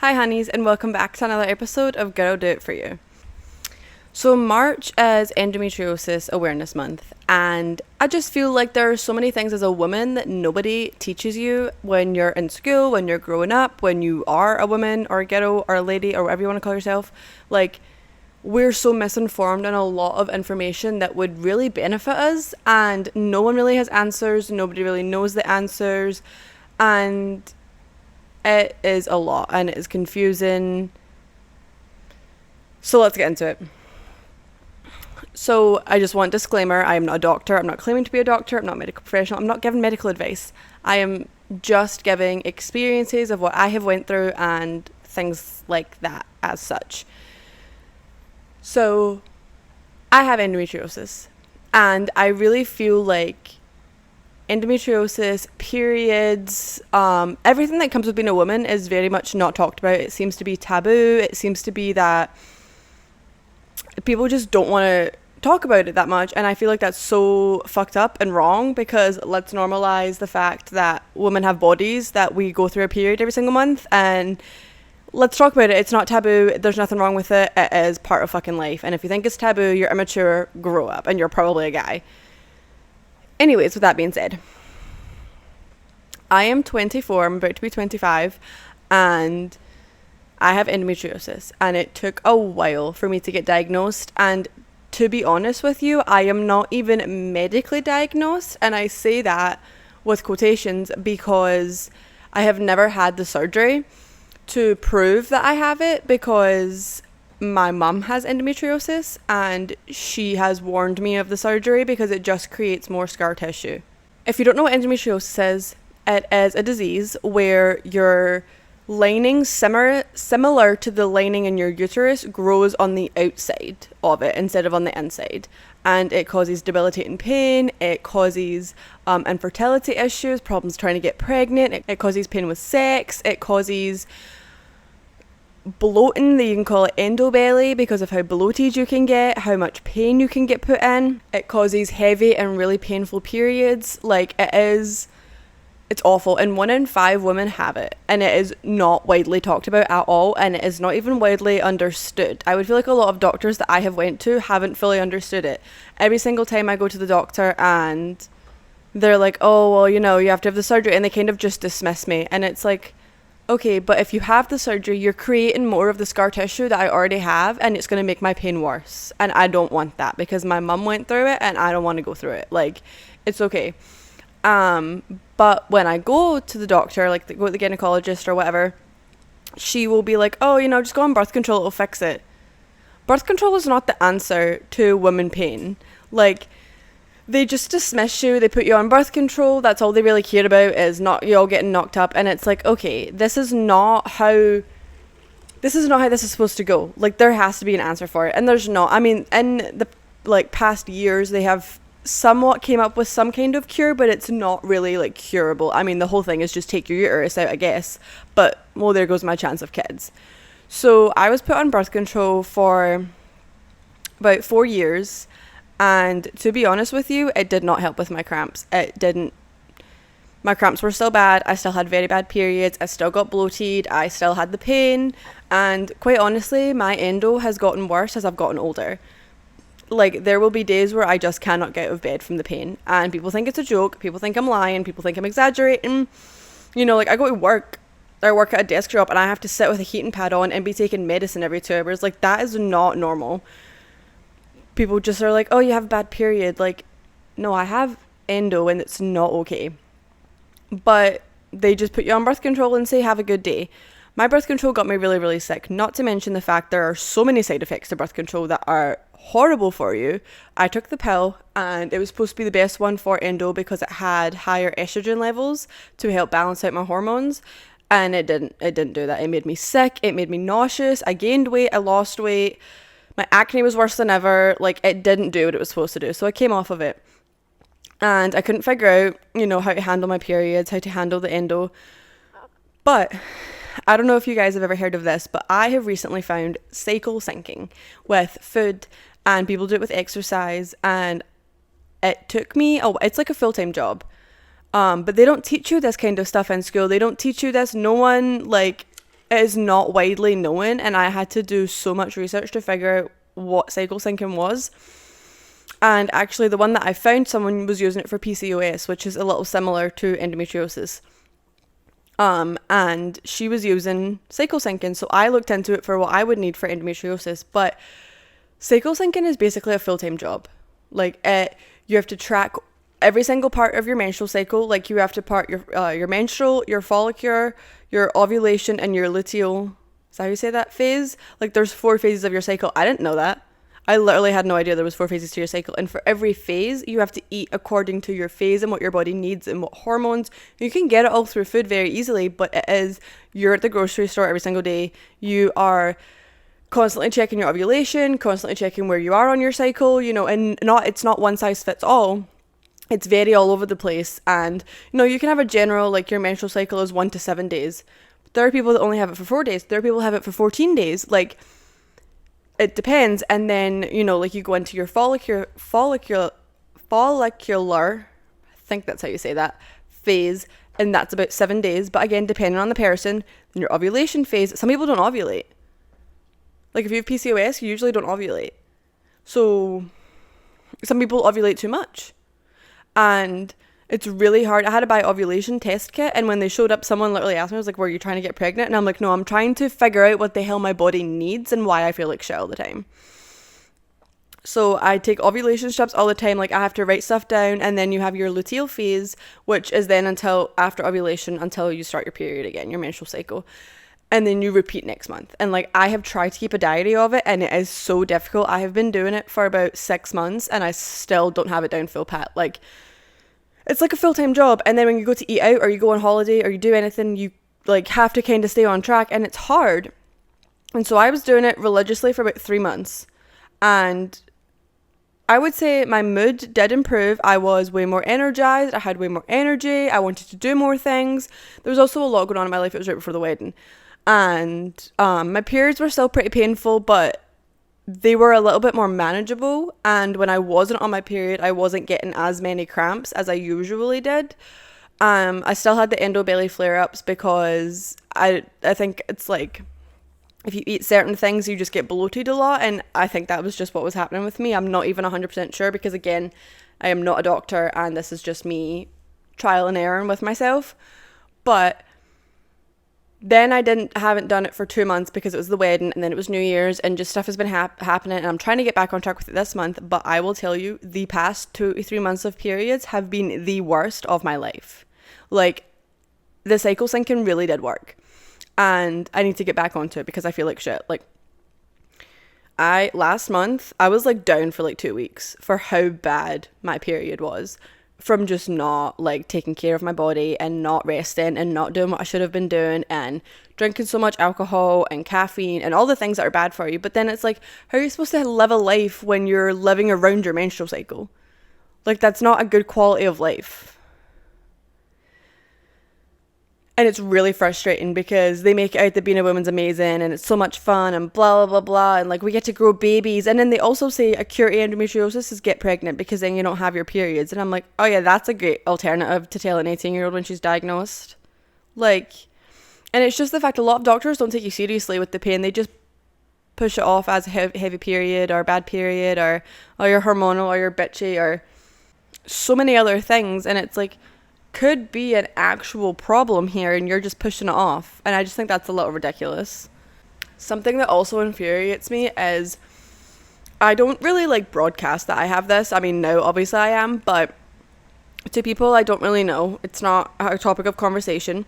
Hi, honeys, and welcome back to another episode of Girl Do It For You. So, March is Endometriosis Awareness Month, and I just feel like there are so many things as a woman that nobody teaches you when you're in school, when you're growing up, when you are a woman or a girl or a lady or whatever you want to call yourself. Like, we're so misinformed on a lot of information that would really benefit us, and no one really has answers, nobody really knows the answers, and it is a lot and it is confusing. So let's get into it. So I just want disclaimer, I am not a doctor, I'm not claiming to be a doctor, I'm not a medical professional, I'm not giving medical advice. I am just giving experiences of what I have went through and things like that as such. So I have endometriosis, and I really feel like endometriosis, periods, everything that comes with being a woman is very much not talked about. It seems to be taboo. It seems to be that people just don't want to talk about it that much, and I feel like that's so fucked up and wrong, because let's normalize the fact that women have bodies, that we go through a period every single month, and let's talk about it. It's not taboo. There's nothing wrong with it. It is part of fucking life, and if you think it's taboo, you're immature, grow up, and you're probably a guy. Anyways, with that being said, I am 24, I'm about to be 25, and I have endometriosis, and it took a while for me to get diagnosed. And to be honest with you, I am not even medically diagnosed, and I say that with quotations because I have never had the surgery to prove that I have it, because my mum has endometriosis and she has warned me of the surgery because it just creates more scar tissue. If you don't know what endometriosis is, it is a disease where your lining, similar to the lining in your uterus, grows on the outside of it instead of on the inside. And it causes debilitating pain, it causes infertility issues, problems trying to get pregnant, it causes pain with sex, it causes bloating, you can call it endobelly, because of how bloated you can get, how much pain you can get put in. It causes heavy and really painful periods. Like, it's awful, and 1 in 5 women have it, and it is not widely talked about at all, and it is not even widely understood. I would feel like a lot of doctors that I have went to haven't fully understood it. Every single time I go to the doctor and they're like, oh, well, you have to have the surgery, and they kind of just dismiss me, and it's like, okay, but if you have the surgery, you're creating more of the scar tissue that I already have, and it's going to make my pain worse. And I don't want that, because my mum went through it, and I don't want to go through it. Like, it's okay. But when I go to the doctor, like go to the gynecologist or whatever, she will be like, oh, just go on birth control, it'll fix it. Birth control is not the answer to women pain. Like, they just dismiss you, they put you on birth control, that's all they really care about, is not you all getting knocked up. And it's like, okay, this is not how this is supposed to go. Like, there has to be an answer for it, and there's not. I mean, in the past years, they have somewhat came up with some kind of cure, but it's not really curable. I mean, the whole thing is just take your uterus out, I guess, but well, there goes my chance of kids. So I was put on birth control for about 4 years. And to be honest with you, it did not help with my cramps. It didn't. My cramps were still bad. I still had very bad periods. I still got bloated. I still had the pain. And quite honestly, my endo has gotten worse as I've gotten older. Like, there will be days where I just cannot get out of bed from the pain. And people think it's a joke. People think I'm lying. People think I'm exaggerating. I go to work. I work at a desk job, and I have to sit with a heating pad on and be taking medicine every 2 hours. Like, that is not normal. People just are like, oh, you have a bad period. Like, no, I have endo, and it's not okay. But they just put you on birth control and say, have a good day. My birth control got me really, really sick. Not to mention the fact there are so many side effects to birth control that are horrible for you. I took the pill, and it was supposed to be the best one for endo because it had higher estrogen levels to help balance out my hormones. And it didn't do that. It made me sick. It made me nauseous. I gained weight. I lost weight. My acne was worse than ever. Like, it didn't do what it was supposed to do. So I came off of it. And I couldn't figure out, how to handle my periods, how to handle the endo. But I don't know if you guys have ever heard of this, but I have recently found cycle syncing with food, and people do it with exercise. And it took me, it's like a full-time job. But they don't teach you this kind of stuff in school. They don't teach you this. No one, it is not widely known, and I had to do so much research to figure out what cycle syncing was. And actually, the one that I found, someone was using it for PCOS, which is a little similar to endometriosis. And she was using cycle syncing, so I looked into it for what I would need for endometriosis. But cycle syncing is basically a full-time job. Like, you have to track every single part of your menstrual cycle. Like, you have to part your menstrual, your follicular, your ovulation, and your luteal. Is that how you say that? Phase? Like, there's 4 phases of your cycle. I didn't know that. I literally had no idea there was 4 phases to your cycle. And for every phase, you have to eat according to your phase and what your body needs and what hormones. You can get it all through food very easily, but you're at the grocery store every single day. You are constantly checking your ovulation, constantly checking where you are on your cycle, and it's not one size fits all. It's very all over the place. And, you can have a general, like, your menstrual cycle is 1 to 7 days. There are people that only have it for 4 days. There are people that have it for 14 days. Like, it depends. And then, like, you go into your follicular, I think that's how you say that, phase, and that's about 7 days. But again, depending on the person, then your ovulation phase, some people don't ovulate. Like, if you have PCOS, you usually don't ovulate. So some people ovulate too much. And it's really hard. I had to buy ovulation test kit, and when they showed up, someone literally asked me, I was like, were you trying to get pregnant? And I'm like, no, I'm trying to figure out what the hell my body needs and why I feel like shit all the time. So I take ovulation strips all the time. Like, I have to write stuff down, and then you have your luteal phase, which is then until after ovulation, until you start your period again, your menstrual cycle. And then you repeat next month. And, like, I have tried to keep a diary of it, and it is so difficult. I have been doing it for about 6 months, and I still don't have it down full pat. Like, it's like a full-time job. And then when you go to eat out or you go on holiday or you do anything, you, like, have to kind of stay on track, and it's hard. And so I was doing it religiously for about 3 months, and I would say my mood did improve. I was way more energized. I had way more energy. I wanted to do more things. There was also a lot going on in my life. It was right before the wedding. And my periods were still pretty painful, but they were a little bit more manageable. And when I wasn't on my period, I wasn't getting as many cramps as I usually did. I still had the endobelly flare-ups because I think it's like, if you eat certain things, you just get bloated a lot. And I think that was just what was happening with me. I'm not even 100% sure because, again, I am not a doctor and this is just me trial and error with myself. But then I haven't done it for 2 months because it was the wedding and then it was New Year's and just stuff has been happening. And I'm trying to get back on track with it this month. But I will tell you, the past 2 to 3 months of periods have been the worst of my life. Like, the cycle syncing really did work. And I need to get back onto it because I feel like shit. Like, last month, I was, like, down for, like, 2 weeks for how bad my period was. From just not, like, taking care of my body and not resting and not doing what I should have been doing and drinking so much alcohol and caffeine and all the things that are bad for you. But then it's like, how are you supposed to live a life when you're living around your menstrual cycle? Like, that's not a good quality of life. And it's really frustrating because they make it out that being a woman's amazing and it's so much fun and blah, blah, blah, blah. And, like, we get to grow babies. And then they also say a cure to endometriosis is get pregnant because then you don't have your periods. And I'm like, oh, yeah, that's a great alternative to tell an 18-year-old when she's diagnosed. Like, and it's just the fact a lot of doctors don't take you seriously with the pain. They just push it off as a heavy period or bad period or you're hormonal or you're bitchy or so many other things. And it's like, could be an actual problem here and you're just pushing it off. And I just think that's a little ridiculous. Something that also infuriates me is I don't really, like, broadcast that I have this. I mean, now obviously I am, but to people I don't really know, it's not a topic of conversation.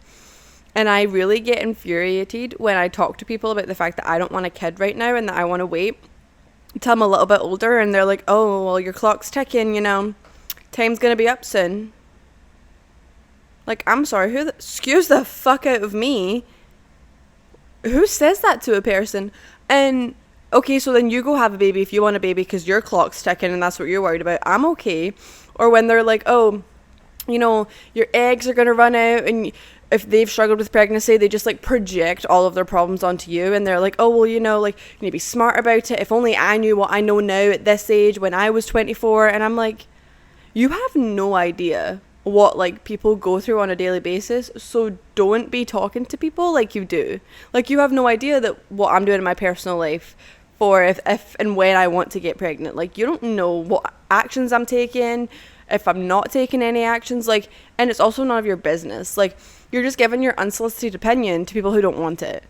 And I really get infuriated when I talk to people about the fact that I don't want a kid right now and that I want to wait until I'm a little bit older, and they're like, oh, well, your clock's ticking, time's gonna be up soon. Like, I'm sorry, excuse the fuck out of me. Who says that to a person? And, okay, so then you go have a baby if you want a baby because your clock's ticking and that's what you're worried about. I'm okay. Or when they're like, oh, your eggs are going to run out, and if they've struggled with pregnancy, they just, like, project all of their problems onto you. And they're like, oh, well, like, you need to be smart about it. If only I knew what I know now at this age when I was 24. And I'm like, you have no idea what like people go through on a daily basis. So don't be talking to people like you do. Like you have no idea that what I'm doing in my personal life for if and when I want to get pregnant. Like you don't know what actions I'm taking, if I'm not taking any actions, like, and it's also none of your business. Like you're just giving your unsolicited opinion to people who don't want it.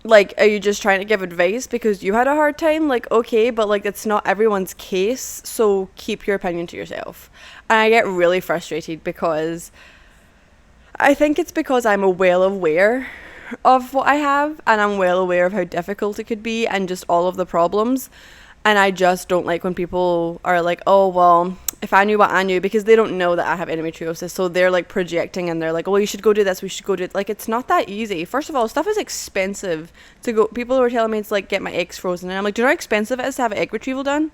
Like, are you just trying to give advice because you had a hard time? Like, okay, but like it's not everyone's case, so keep your opinion to yourself. And I get really frustrated because I think it's because I'm well aware of what I have, and I'm well aware of how difficult it could be and just all of the problems. And I just don't like when people are like, oh, well, if I knew what I knew, because they don't know that I have endometriosis. So they're like projecting and they're like, oh, well, you should go do this. We should go do it. Like, it's not that easy. First of all, stuff is expensive to go. People were telling me it's like get my eggs frozen. And I'm like, do you know how expensive it is to have an egg retrieval done?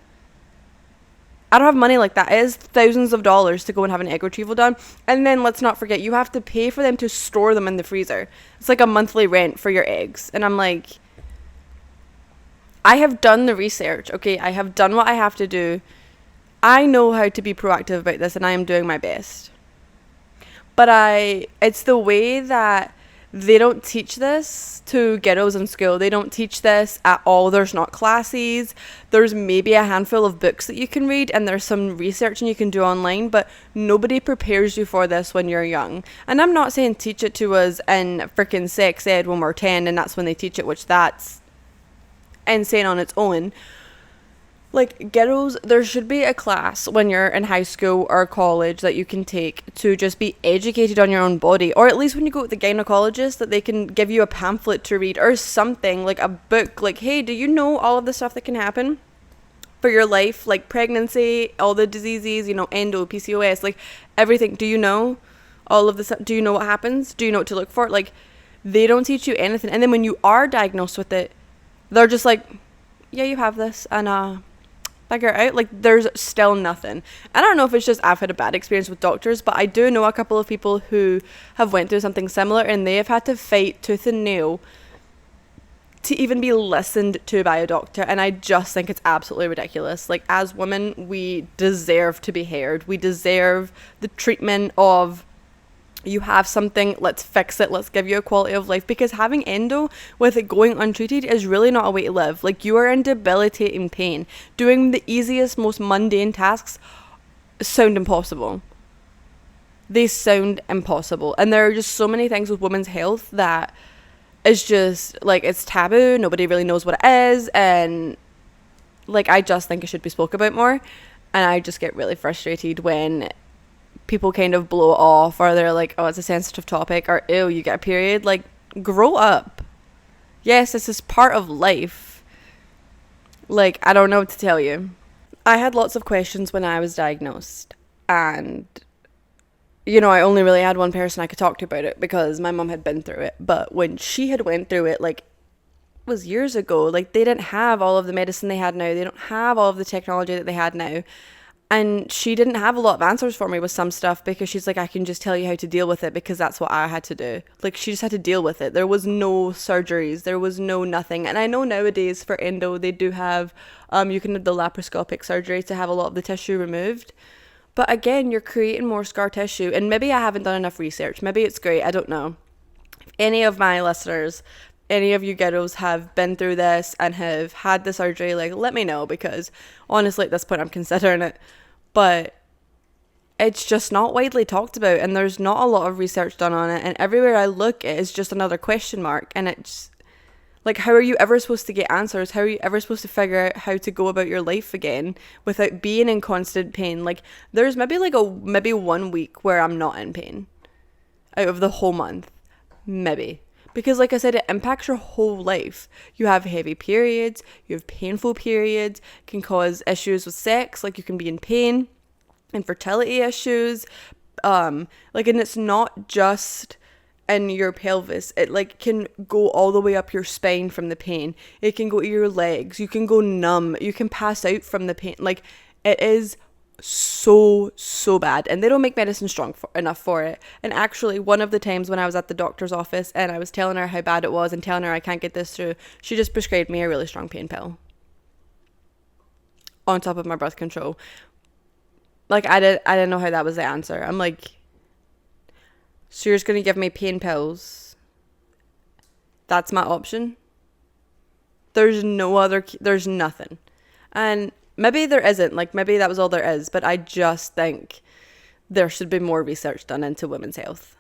I don't have money like that. It is thousands of dollars to go and have an egg retrieval done. And then let's not forget, you have to pay for them to store them in the freezer. It's like a monthly rent for your eggs. And I'm like, I have done the research, okay? I have done what I have to do. I know how to be proactive about this, and I am doing my best. But it's the way that they don't teach this to kiddos in school. They don't teach this at all. There's not classes. There's maybe a handful of books that you can read, and there's some research and you can do online, but nobody prepares you for this when you're young. And I'm not saying teach it to us in freaking sex ed when we're 10 and that's when they teach it, which that's insane on its own. Like, ghettos, there should be a class when you're in high school or college that you can take to just be educated on your own body, or at least when you go to the gynecologist that they can give you a pamphlet to read or something, like a book, like, hey, do you know all of the stuff that can happen for your life, like pregnancy, all the diseases, you know, endo, PCOS, like everything. Do you know all of this? Do you know what happens? Do you know what to look for? Like, they don't teach you anything. And then when you are diagnosed with it, they're just like, yeah, you have this, and figure it out. Like, there's still nothing. I don't know if it's just I've had a bad experience with doctors, but I do know a couple of people who have went through something similar, and they have had to fight tooth and nail to even be listened to by a doctor. And I just think it's absolutely ridiculous. Like, as women, we deserve to be heard. We deserve the treatment of, you have something, let's fix it, let's give you a quality of life. Because having endo with it going untreated is really not a way to live. Like, you are in debilitating pain. Doing the easiest, most mundane tasks sound impossible. They sound impossible. And there are just so many things with women's health that is just, like, it's taboo. Nobody really knows what it is. And, like, I just think it should be spoke about more. And I just get really frustrated when people kind of blow it off, or they're like, oh, it's a sensitive topic, or ew, you get a period. Like, grow up. Yes, this is part of life. Like, I don't know what to tell you. I had lots of questions when I was diagnosed, and you know, I only really had one person I could talk to about it because my mum had been through it. But when she had went through it, like, it was years ago, like, they didn't have all of the medicine they had now. They don't have all of the technology that they had now. And she didn't have a lot of answers for me with some stuff, because she's like, I can just tell you how to deal with it, because that's what I had to do. Like, she just had to deal with it. There was no surgeries. There was no nothing. And I know nowadays for endo, they do have, you can have the laparoscopic surgery to have a lot of the tissue removed. But again, you're creating more scar tissue. And maybe I haven't done enough research. Maybe it's great. I don't know. If any of my listeners, any of you ghettos have been through this and have had the surgery, like, let me know, because honestly at this point I'm considering it. But it's just not widely talked about, and there's not a lot of research done on it, and everywhere I look it is just another question mark. And it's like, how are you ever supposed to get answers? How are you ever supposed to figure out how to go about your life again without being in constant pain? Like, there's maybe 1 week where I'm not in pain out of the whole month, maybe. Because like I said, it impacts your whole life. You have heavy periods, you have painful periods, can cause issues with sex, like you can be in pain, infertility issues, and it's not just in your pelvis. It like can go all the way up your spine from the pain. It can go to your legs, you can go numb, you can pass out from the pain. Like, it is so bad, and they don't make medicine strong enough for it. And actually, one of the times when I was at the doctor's office and I was telling her how bad it was and telling her I can't get this through, she just prescribed me a really strong pain pill on top of my birth control. Like, I didn't know how that was the answer. I'm like, so you're just going to give me pain pills? That's my option? There's there's nothing. And maybe there isn't. Like, maybe that was all there is. But I just think there should be more research done into women's health.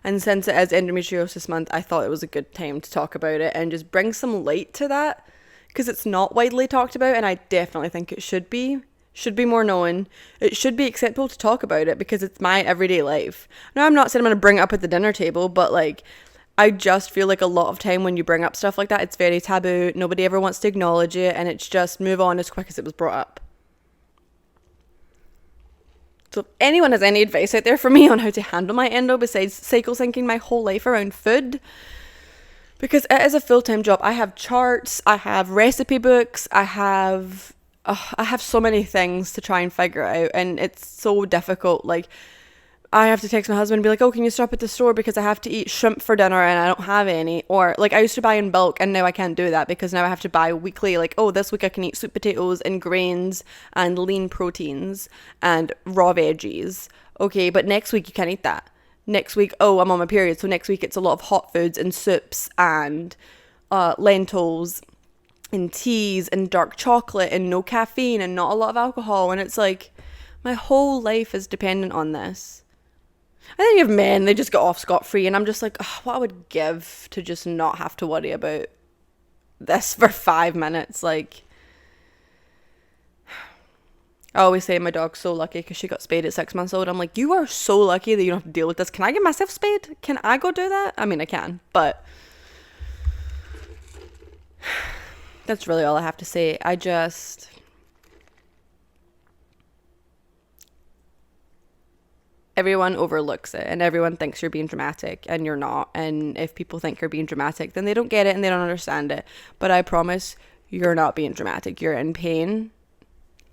And since it is Endometriosis Month, I thought it was a good time to talk about it and just bring some light to that, because it's not widely talked about, and I definitely think it should be. Should be more known. It should be acceptable to talk about it because it's my everyday life. Now, I'm not saying I'm going to bring it up at the dinner table, but like, I just feel like a lot of time when you bring up stuff like that, it's very taboo. Nobody ever wants to acknowledge it, and it's just move on as quick as it was brought up. So if anyone has any advice out there for me on how to handle my endo besides cycle syncing my whole life around food, because it is a full-time job. I have charts, I have recipe books, I have so many things to try and figure out, and it's so difficult. Like, I have to text my husband and be like, oh, can you stop at the store because I have to eat shrimp for dinner and I don't have any. Or like, I used to buy in bulk and now I can't do that because now I have to buy weekly. Like, oh, this week I can eat sweet potatoes and grains and lean proteins and raw veggies. Okay, but next week you can't eat that. Next week, oh, I'm on my period, so next week it's a lot of hot foods and soups and lentils and teas and dark chocolate and no caffeine and not a lot of alcohol. And it's like, my whole life is dependent on this. I think you have men, they just get off scot-free, and I'm just like, oh, what I would give to just not have to worry about this for 5 minutes. Like, I always say my dog's so lucky because she got spayed at 6 months old. I'm like, you are so lucky that you don't have to deal with this. Can I get myself spayed? Can I go do that? I mean, I can, but that's really all I have to say. Everyone overlooks it and everyone thinks you're being dramatic, and you're not. And if people think you're being dramatic, then they don't get it and they don't understand it. But I promise you're not being dramatic. You're in pain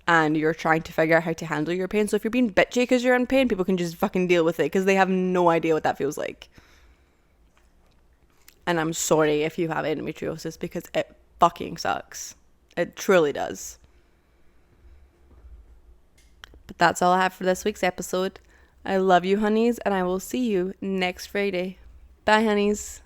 and you're trying to figure out how to handle your pain. So if you're being bitchy because you're in pain, people can just fucking deal with it because they have no idea what that feels like. And I'm sorry if you have endometriosis because it fucking sucks. It truly does. But that's all I have for this week's episode. I love you, honeys, and I will see you next Friday. Bye, honeys.